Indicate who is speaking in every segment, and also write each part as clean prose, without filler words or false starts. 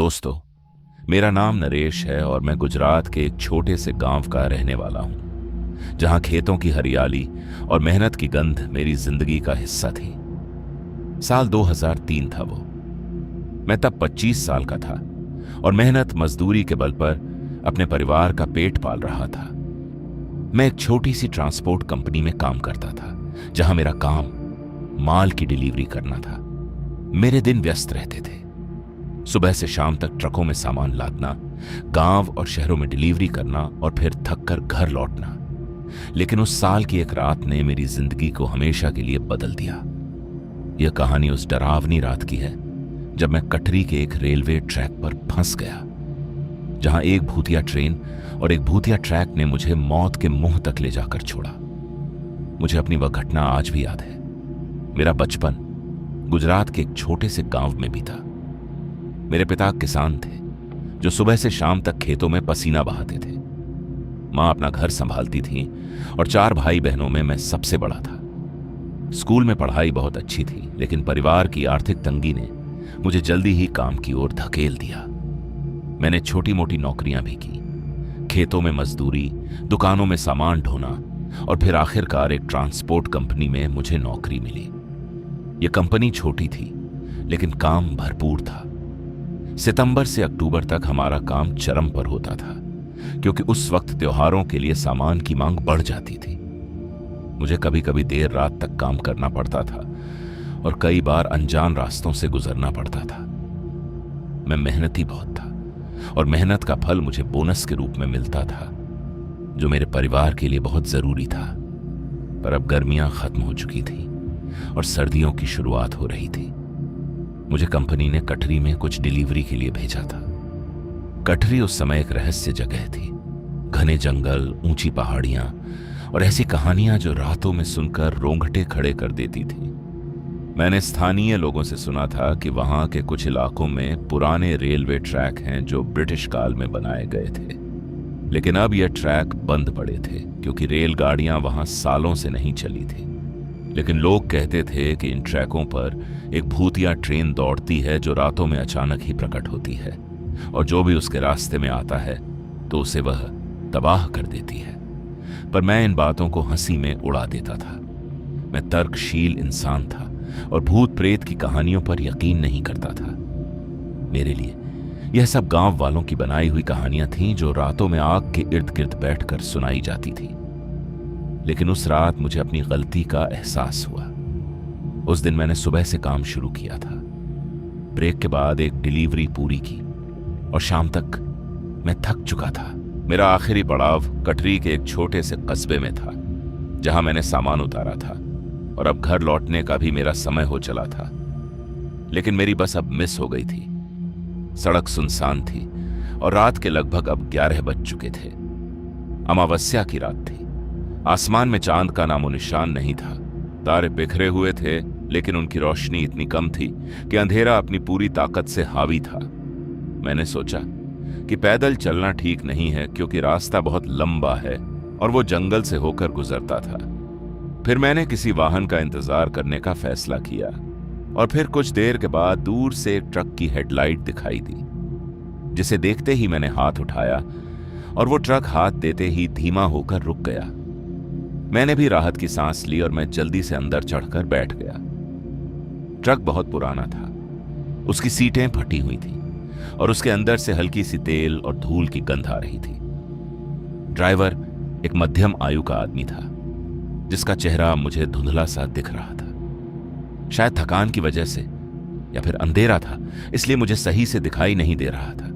Speaker 1: दोस्तों, मेरा नाम नरेश है और मैं गुजरात के एक छोटे से गांव का रहने वाला हूं, जहां खेतों की हरियाली और मेहनत की गंध मेरी जिंदगी का हिस्सा थी। साल 2003 था वो। मैं तब 25 साल का था और मेहनत मजदूरी के बल पर अपने परिवार का पेट पाल रहा था। मैं एक छोटी सी ट्रांसपोर्ट कंपनी में काम करता था, जहां मेरा काम माल की डिलीवरी करना था। मेरे दिन व्यस्त रहते थे। सुबह से शाम तक ट्रकों में सामान लादना, गांव और शहरों में डिलीवरी करना और फिर थककर घर लौटना। लेकिन उस साल की एक रात ने मेरी जिंदगी को हमेशा के लिए बदल दिया। यह कहानी उस डरावनी रात की है जब मैं कटरी के एक रेलवे ट्रैक पर फंस गया, जहां एक भूतिया ट्रेन और एक भूतिया ट्रैक ने मुझे मौत के मुंह तक ले जाकर छोड़ा। मुझे अपनी वह घटना आज भी याद है। मेरा बचपन गुजरात के एक छोटे से गांव में बीता। मेरे पिता किसान थे जो सुबह से शाम तक खेतों में पसीना बहाते थे। मां अपना घर संभालती थी और 4 भाई बहनों में मैं सबसे बड़ा था। स्कूल में पढ़ाई बहुत अच्छी थी, लेकिन परिवार की आर्थिक तंगी ने मुझे जल्दी ही काम की ओर धकेल दिया। मैंने छोटी मोटी नौकरियां भी की, खेतों में मजदूरी, दुकानों में सामान ढोना और फिर आखिरकार एक ट्रांसपोर्ट कंपनी में मुझे नौकरी मिली। यह कंपनी छोटी थी, लेकिन काम भरपूर था। सितंबर से अक्टूबर तक हमारा काम चरम पर होता था, क्योंकि उस वक्त त्योहारों के लिए सामान की मांग बढ़ जाती थी। मुझे कभी कभी देर रात तक काम करना पड़ता था और कई बार अनजान रास्तों से गुजरना पड़ता था। मैं मेहनती बहुत था और मेहनत का फल मुझे बोनस के रूप में मिलता था, जो मेरे परिवार के लिए बहुत जरूरी था। पर अब गर्मियां खत्म हो चुकी थी और सर्दियों की शुरुआत हो रही थी। मुझे कंपनी ने कटरी में कुछ डिलीवरी के लिए भेजा था। कटरी उस समय एक रहस्य जगह थी। घने जंगल, ऊंची पहाड़ियां और ऐसी कहानियां जो रातों में सुनकर रोंगटे खड़े कर देती थी। मैंने स्थानीय लोगों से सुना था कि वहां के कुछ इलाकों में पुराने रेलवे ट्रैक हैं जो ब्रिटिश काल में बनाए गए थे, लेकिन अब यह ट्रैक बंद पड़े थे क्योंकि रेलगाड़ियां वहां सालों से नहीं चली थी। लेकिन लोग कहते थे कि इन ट्रैकों पर एक भूतिया ट्रेन दौड़ती है जो रातों में अचानक ही प्रकट होती है, और जो भी उसके रास्ते में आता है तो उसे वह तबाह कर देती है। पर मैं इन बातों को हंसी में उड़ा देता था। मैं तर्कशील इंसान था और भूत प्रेत की कहानियों पर यकीन नहीं करता था। मेरे लिए यह सब गांव वालों की बनाई हुई कहानियां थीं जो रातों में आग के इर्द गिर्द बैठकर सुनाई जाती थी। लेकिन उस रात मुझे अपनी गलती का एहसास हुआ। उस दिन मैंने सुबह से काम शुरू किया था, ब्रेक के बाद एक डिलीवरी पूरी की और शाम तक मैं थक चुका था। मेरा आखिरी पड़ाव कटरी के एक छोटे से कस्बे में था, जहां मैंने सामान उतारा था और अब घर लौटने का भी मेरा समय हो चला था। लेकिन मेरी बस अब मिस हो गई थी। सड़क सुनसान थी और रात के लगभग अब 11 बज चुके थे। अमावस्या की रात थी। आसमान में चांद का नामो निशान नहीं था। तारे बिखरे हुए थे, लेकिन उनकी रोशनी इतनी कम थी कि अंधेरा अपनी पूरी ताकत से हावी था। मैंने सोचा कि पैदल चलना ठीक नहीं है, क्योंकि रास्ता बहुत लंबा है और वो जंगल से होकर गुजरता था। फिर मैंने किसी वाहन का इंतजार करने का फैसला किया और फिर कुछ देर के बाद दूर से एक ट्रक की हेडलाइट दिखाई दी, जिसे देखते ही मैंने हाथ उठाया और वो ट्रक हाथ देते ही धीमा होकर रुक गया। मैंने भी राहत की सांस ली और मैं जल्दी से अंदर चढ़कर बैठ गया। ट्रक बहुत पुराना था, उसकी सीटें फटी हुई थी और उसके अंदर से हल्की सी तेल और धूल की गंध आ रही थी। ड्राइवर एक मध्यम आयु का आदमी था, जिसका चेहरा मुझे धुंधला सा दिख रहा था। शायद थकान की वजह से या फिर अंधेरा था, इसलिए मुझे सही से दिखाई नहीं दे रहा था।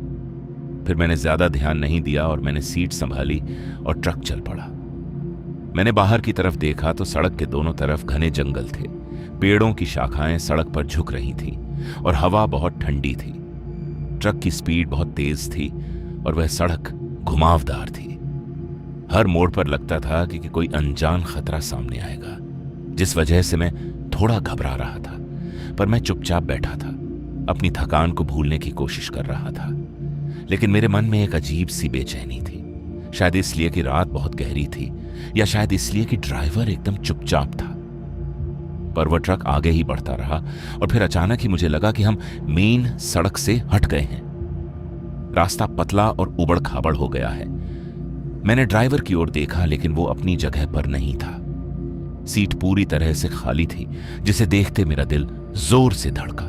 Speaker 1: फिर मैंने ज्यादा ध्यान नहीं दिया और मैंने सीट संभाली और ट्रक चल पड़ा। मैंने बाहर की तरफ देखा तो सड़क के दोनों तरफ घने जंगल थे। पेड़ों की शाखाएं सड़क पर झुक रही थी और हवा बहुत ठंडी थी। ट्रक की स्पीड बहुत तेज थी और वह सड़क घुमावदार थी। हर मोड़ पर लगता था कि कोई अनजान खतरा सामने आएगा, जिस वजह से मैं थोड़ा घबरा रहा था। पर मैं चुपचाप बैठा था, अपनी थकान को भूलने की कोशिश कर रहा था। लेकिन मेरे मन में एक अजीब सी बेचैनी थी। शायद इसलिए कि रात बहुत गहरी थी, या शायद इसलिए कि ड्राइवर एकदम चुपचाप था। पर वह ट्रक आगे ही बढ़ता रहा और फिर अचानक ही मुझे लगा कि हम मेन सड़क से हट गए हैं। रास्ता पतला और उबड़ खाबड़ हो गया है। मैंने ड्राइवर की ओर देखा, लेकिन वो अपनी जगह पर नहीं था। सीट पूरी तरह से खाली थी, जिसे देखते मेरा दिल जोर से धड़का।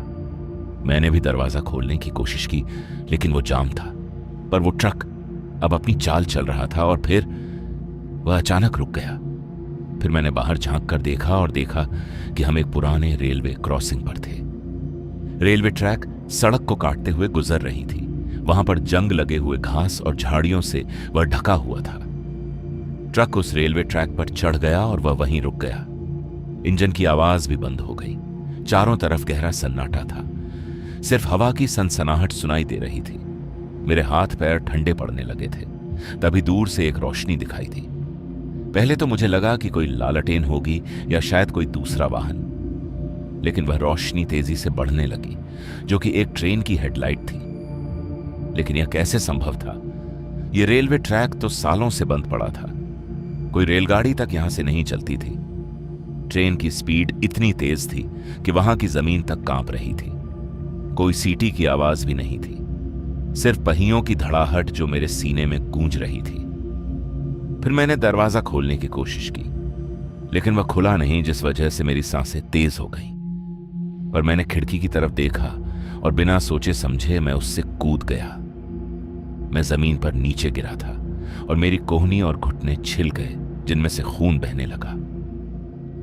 Speaker 1: मैंने भी दरवाजा खोलने की कोशिश की, लेकिन वो जाम था। पर वो ट्रक अब अपनी चाल चल रहा था और फिर वह अचानक रुक गया। फिर मैंने बाहर झांक कर देखा और देखा कि हम एक पुराने रेलवे क्रॉसिंग पर थे। रेलवे ट्रैक सड़क को काटते हुए गुजर रही थी। वहां पर जंग लगे हुए घास और झाड़ियों से वह ढका हुआ था। ट्रक उस रेलवे ट्रैक पर चढ़ गया और वह वहीं रुक गया। इंजन की आवाज भी बंद हो गई। चारों तरफ गहरा सन्नाटा था। सिर्फ हवा की सनसनाहट सुनाई दे रही थी। मेरे हाथ पैर ठंडे पड़ने लगे थे। तभी दूर से एक रोशनी दिखाई दी। पहले तो मुझे लगा कि कोई लालटेन होगी या शायद कोई दूसरा वाहन, लेकिन वह रोशनी तेजी से बढ़ने लगी, जो कि एक ट्रेन की हेडलाइट थी। लेकिन यह कैसे संभव था? यह रेलवे ट्रैक तो सालों से बंद पड़ा था। कोई रेलगाड़ी तक यहां से नहीं चलती थी। ट्रेन की स्पीड इतनी तेज थी कि वहां की जमीन तक कांप रही थी। कोई सीटी की आवाज भी नहीं थी, सिर्फ पहियों की धड़ाहट जो मेरे सीने में गूंज रही थी। फिर मैंने दरवाजा खोलने की कोशिश की, लेकिन वह खुला नहीं, जिस वजह से मेरी सांसें तेज हो गईं। पर मैंने खिड़की की तरफ देखा और बिना सोचे समझे मैं उससे कूद गया। मैं जमीन पर नीचे गिरा था और मेरी कोहनी और घुटने छिल गए, जिनमें से खून बहने लगा।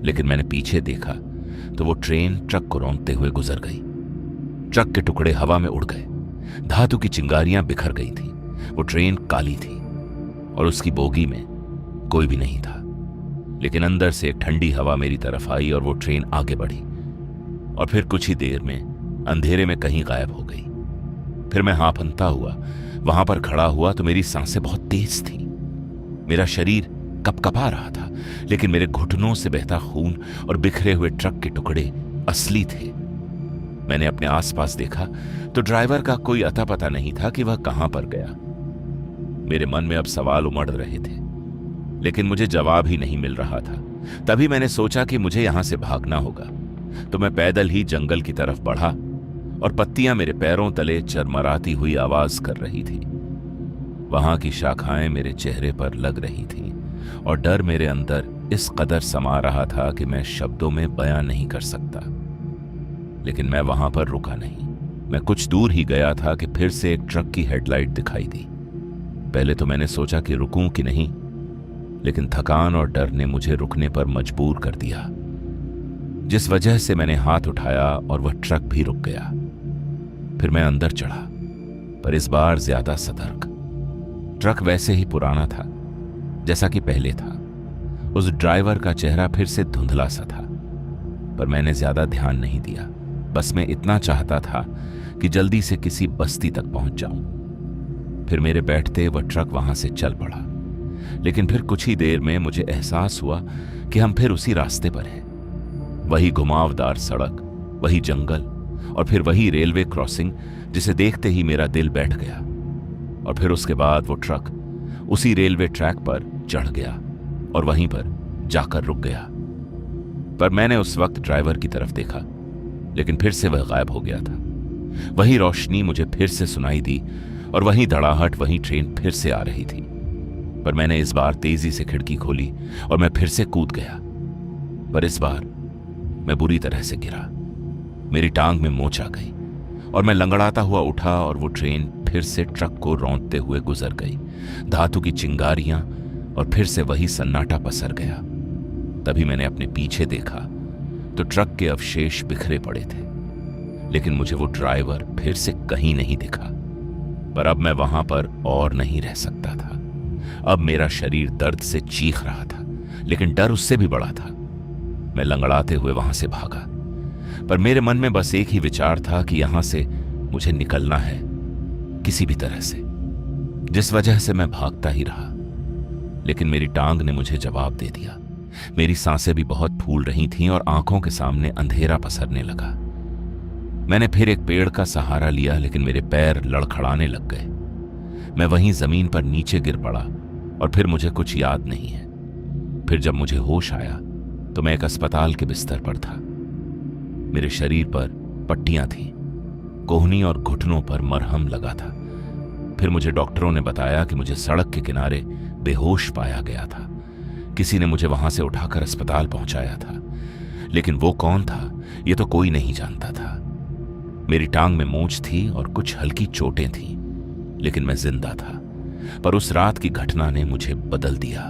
Speaker 1: लेकिन मैंने पीछे देखा तो वो ट्रेन ट्रक को रौंदते हुए गुजर गई। ट्रक के टुकड़े हवा में उड़ गए। धातु की चिंगारियां बिखर गई थी। वो ट्रेन काली थी और उसकी बोगी में कोई भी नहीं था। लेकिन अंदर से एक ठंडी हवा मेरी तरफ आई और वो ट्रेन आगे बढ़ी और फिर कुछ ही देर में अंधेरे में कहीं गायब हो गई। फिर मैं हांफता हुआ वहां पर खड़ा हुआ तो मेरी सांसें बहुत तेज थीं। मेरा शरीर कपकपा रहा था, लेकिन मेरे घुटनों से बहता खून और बिखरे हुए ट्रक के टुकड़े असली थे। मैंने अपने आसपास देखा तो ड्राइवर का कोई अता पता नहीं था कि वह कहां पर गया। मेरे मन में अब सवाल उमड़ रहे थे, लेकिन मुझे जवाब ही नहीं मिल रहा था। तभी मैंने सोचा कि मुझे यहां से भागना होगा, तो मैं पैदल ही जंगल की तरफ बढ़ा और पत्तियां मेरे पैरों तले चरमराती हुई आवाज कर रही थी। वहां की शाखाएं मेरे चेहरे पर लग रही थीं और डर मेरे अंदर इस कदर समा रहा था कि मैं शब्दों में बयां नहीं कर सकता। लेकिन मैं वहां पर रुका नहीं। मैं कुछ दूर ही गया था कि फिर से एक ट्रक की हेडलाइट दिखाई दी। पहले तो मैंने सोचा कि रुकूं कि नहीं, लेकिन थकान और डर ने मुझे रुकने पर मजबूर कर दिया, जिस वजह से मैंने हाथ उठाया और वह ट्रक भी रुक गया। फिर मैं अंदर चढ़ा, पर इस बार ज्यादा सतर्क। ट्रक वैसे ही पुराना था जैसा कि पहले था। उस ड्राइवर का चेहरा फिर से धुंधला सा था, पर मैंने ज्यादा ध्यान नहीं दिया। बस मैं इतना चाहता था कि जल्दी से किसी बस्ती तक पहुंच जाऊं। फिर मेरे बैठते वह ट्रक वहां से चल पड़ा। लेकिन फिर कुछ ही देर में मुझे एहसास हुआ कि हम फिर उसी रास्ते पर हैं। वही घुमावदार सड़क, वही जंगल और फिर वही रेलवे क्रॉसिंग, जिसे देखते ही मेरा दिल बैठ गया। और फिर उसके बाद वो ट्रक उसी रेलवे ट्रैक पर चढ़ गया और वहीं पर जाकर रुक गया। पर मैंने उस वक्त ड्राइवर की तरफ देखा, लेकिन फिर से वह गायब हो गया था। वही रोशनी मुझे फिर से सुनाई दी और वही धड़ाहट, वही ट्रेन फिर से आ रही थी। पर मैंने इस बार तेजी से खिड़की खोली और मैं फिर से कूद गया। पर इस बार मैं बुरी तरह से गिरा। मेरी टांग में मोच आ गई और मैं लंगड़ाता हुआ उठा और वो ट्रेन फिर से ट्रक को रौंदते हुए गुजर गई। धातु की चिंगारियां और फिर से वही सन्नाटा पसर गया। तभी मैंने अपने पीछे देखा तो ट्रक के अवशेष बिखरे पड़े थे, लेकिन मुझे वो ड्राइवर फिर से कहीं नहीं दिखा। पर अब मैं वहां पर और नहीं रह सकता था। अब मेरा शरीर दर्द से चीख रहा था, लेकिन डर उससे भी बड़ा था। मैं लंगड़ाते हुए वहां से भागा, पर मेरे मन में बस एक ही विचार था कि यहां से मुझे निकलना है किसी भी तरह से, जिस वजह से मैं भागता ही रहा। लेकिन मेरी टांग ने मुझे जवाब दे दिया। मेरी सांसें भी बहुत फूल रही थीं और आंखों के सामने अंधेरा पसरने लगा। मैंने फिर एक पेड़ का सहारा लिया, लेकिन मेरे पैर लड़खड़ाने लग गए। मैं वहीं जमीन पर नीचे गिर पड़ा और फिर मुझे कुछ याद नहीं है। फिर जब मुझे होश आया तो मैं एक अस्पताल के बिस्तर पर था। मेरे शरीर पर पट्टियां थीं, कोहनी और घुटनों पर मरहम लगा था। फिर मुझे डॉक्टरों ने बताया कि मुझे सड़क के किनारे बेहोश पाया गया था। किसी ने मुझे वहां से उठाकर अस्पताल पहुंचाया था, लेकिन वो कौन था ये तो कोई नहीं जानता था। मेरी टांग में मोच थी और कुछ हल्की चोटें थीं, लेकिन मैं जिंदा था। पर उस रात की घटना ने मुझे बदल दिया।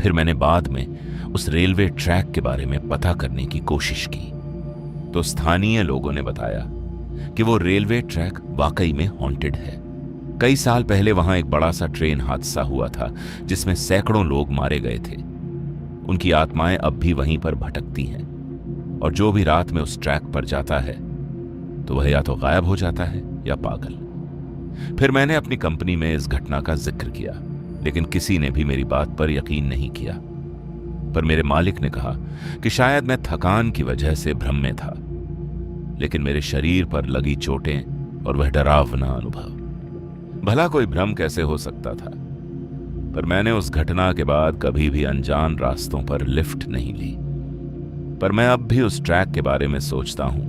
Speaker 1: फिर मैंने बाद में उस रेलवे ट्रैक के बारे में पता करने की कोशिश की, तो स्थानीय लोगों ने बताया कि वो रेलवे ट्रैक वाकई में हॉन्टेड है। कई साल पहले वहां एक बड़ा सा ट्रेन हादसा हुआ था जिसमें सैकड़ों लोग मारे गए थे। उनकी आत्माएं अब भी वहीं पर भटकती हैं, और जो भी रात में उस ट्रैक पर जाता है तो वह या तो गायब हो जाता है या पागल। फिर मैंने अपनी कंपनी में इस घटना का जिक्र किया, लेकिन किसी ने भी मेरी बात पर यकीन नहीं किया। पर मेरे मालिक ने कहा कि शायद मैं थकान की वजह से भ्रम में था, लेकिन मेरे शरीर पर लगी चोटें और वह डरावना अनुभव, भला कोई भ्रम कैसे हो सकता था। पर मैंने उस घटना के बाद कभी भी अनजान रास्तों पर लिफ्ट नहीं ली। पर मैं अब भी उस ट्रैक के बारे में सोचता हूं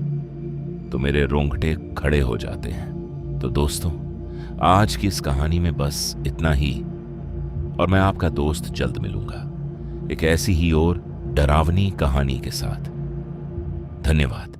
Speaker 1: तो मेरे रोंगटे खड़े हो जाते हैं। तो दोस्तों, आज की इस कहानी में बस इतना ही, और मैं आपका दोस्त जल्द मिलूंगा एक ऐसी ही और डरावनी कहानी के साथ। धन्यवाद।